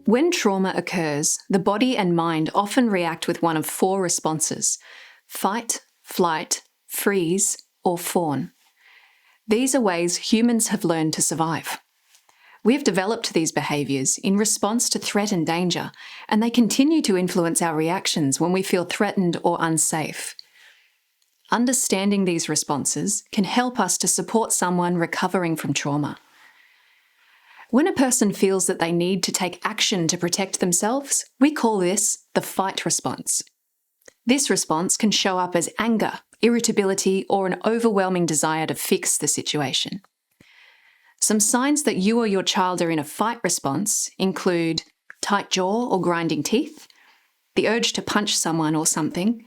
When trauma occurs, the body and mind often react with one of four responses: fight, flight, freeze, or fawn. These are ways humans have learned to survive. We have developed these behaviours in response to threat and danger, and they continue to influence our reactions when we feel threatened or unsafe. Understanding these responses can help us to support someone recovering from trauma. When a person feels that they need to take action to protect themselves, we call this the fight response. This response can show up as anger, irritability, or an overwhelming desire to fix the situation. Some signs that you or your child are in a fight response include tight jaw or grinding teeth, the urge to punch someone or something,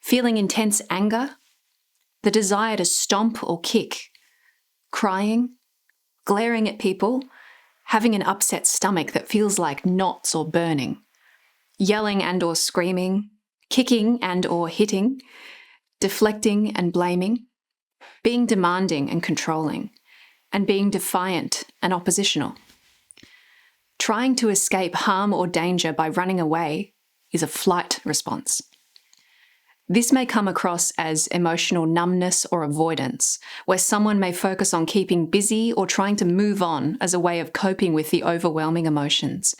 feeling intense anger, the desire to stomp or kick, crying, glaring at people, having an upset stomach that feels like knots or burning, yelling and or screaming, kicking and or hitting, deflecting and blaming, being demanding and controlling, and being defiant and oppositional. Trying to escape harm or danger by running away is a flight response. This may come across as emotional numbness or avoidance, where someone may focus on keeping busy or trying to move on as a way of coping with the overwhelming emotions.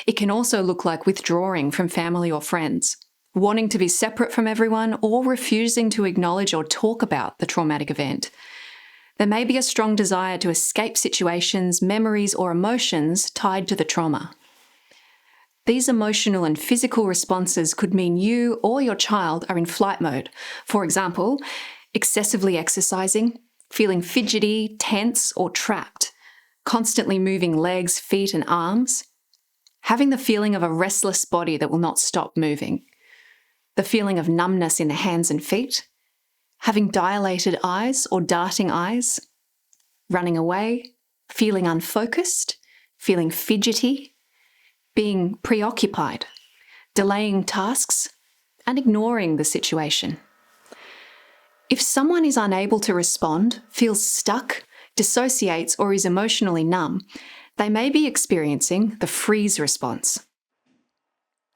It can also look like withdrawing from family or friends, wanting to be separate from everyone, or refusing to acknowledge or talk about the traumatic event. There may be a strong desire to escape situations, memories, or emotions tied to the trauma. These emotional and physical responses could mean you or your child are in flight mode. For example, excessively exercising, feeling fidgety, tense, or trapped, constantly moving legs, feet, and arms, having the feeling of a restless body that will not stop moving, the feeling of numbness in the hands and feet, having dilated eyes or darting eyes, running away, feeling unfocused, feeling fidgety, being preoccupied, delaying tasks, and ignoring the situation. If someone is unable to respond, feels stuck, dissociates, or is emotionally numb, they may be experiencing the freeze response.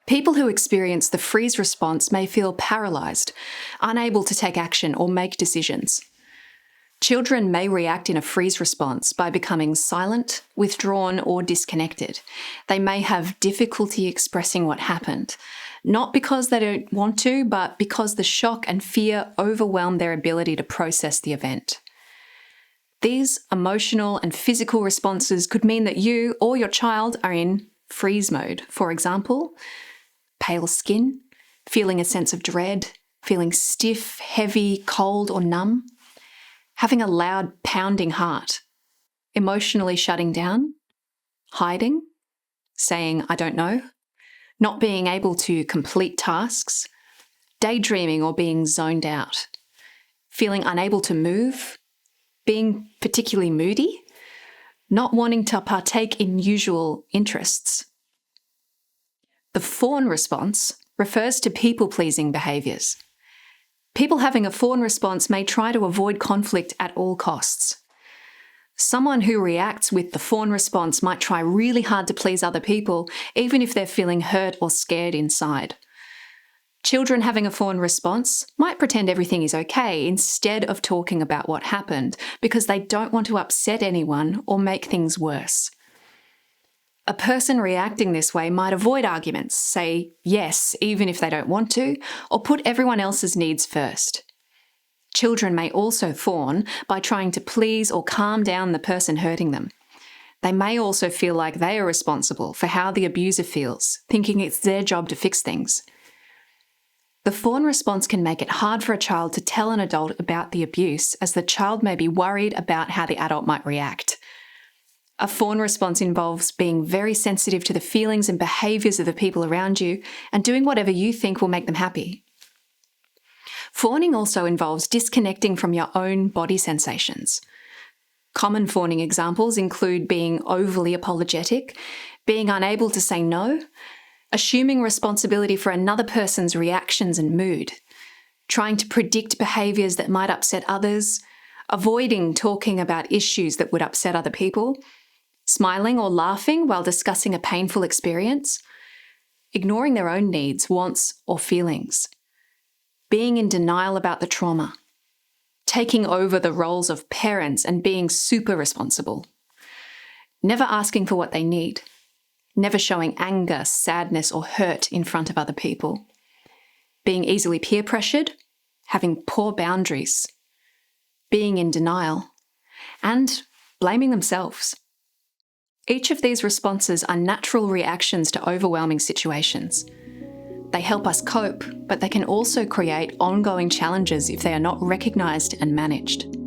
People who experience the freeze response may feel paralysed, unable to take action or make decisions. Children may react in a freeze response by becoming silent, withdrawn, or disconnected. They may have difficulty expressing what happened, not because they don't want to, but because the shock and fear overwhelm their ability to process the event. These emotional and physical responses could mean that you or your child are in freeze mode. For example, pale skin, feeling a sense of dread, feeling stiff, heavy, cold, or numb, having a loud pounding heart, emotionally shutting down, hiding, saying I don't know, not being able to complete tasks, daydreaming or being zoned out, feeling unable to move, being particularly moody, not wanting to partake in usual interests. The fawn response refers to people-pleasing behaviours. People having a fawn response may try to avoid conflict at all costs. Someone who reacts with the fawn response might try really hard to please other people, even if they're feeling hurt or scared inside. Children having a fawn response might pretend everything is okay instead of talking about what happened because they don't want to upset anyone or make things worse. A person reacting this way might avoid arguments, say yes even if they don't want to, or put everyone else's needs first. Children may also fawn by trying to please or calm down the person hurting them. They may also feel like they are responsible for how the abuser feels, thinking it's their job to fix things. The fawn response can make it hard for a child to tell an adult about the abuse, as the child may be worried about how the adult might react. A fawn response involves being very sensitive to the feelings and behaviours of the people around you and doing whatever you think will make them happy. Fawning also involves disconnecting from your own body sensations. Common fawning examples include being overly apologetic, being unable to say no, assuming responsibility for another person's reactions and mood, trying to predict behaviours that might upset others, avoiding talking about issues that would upset other people, smiling or laughing while discussing a painful experience, ignoring their own needs, wants, or feelings, being in denial about the trauma, taking over the roles of parents and being super responsible, never asking for what they need, never showing anger, sadness, or hurt in front of other people, being easily peer pressured, having poor boundaries, being in denial, and blaming themselves. Each of these responses are natural reactions to overwhelming situations. They help us cope, but they can also create ongoing challenges if they are not recognised and managed.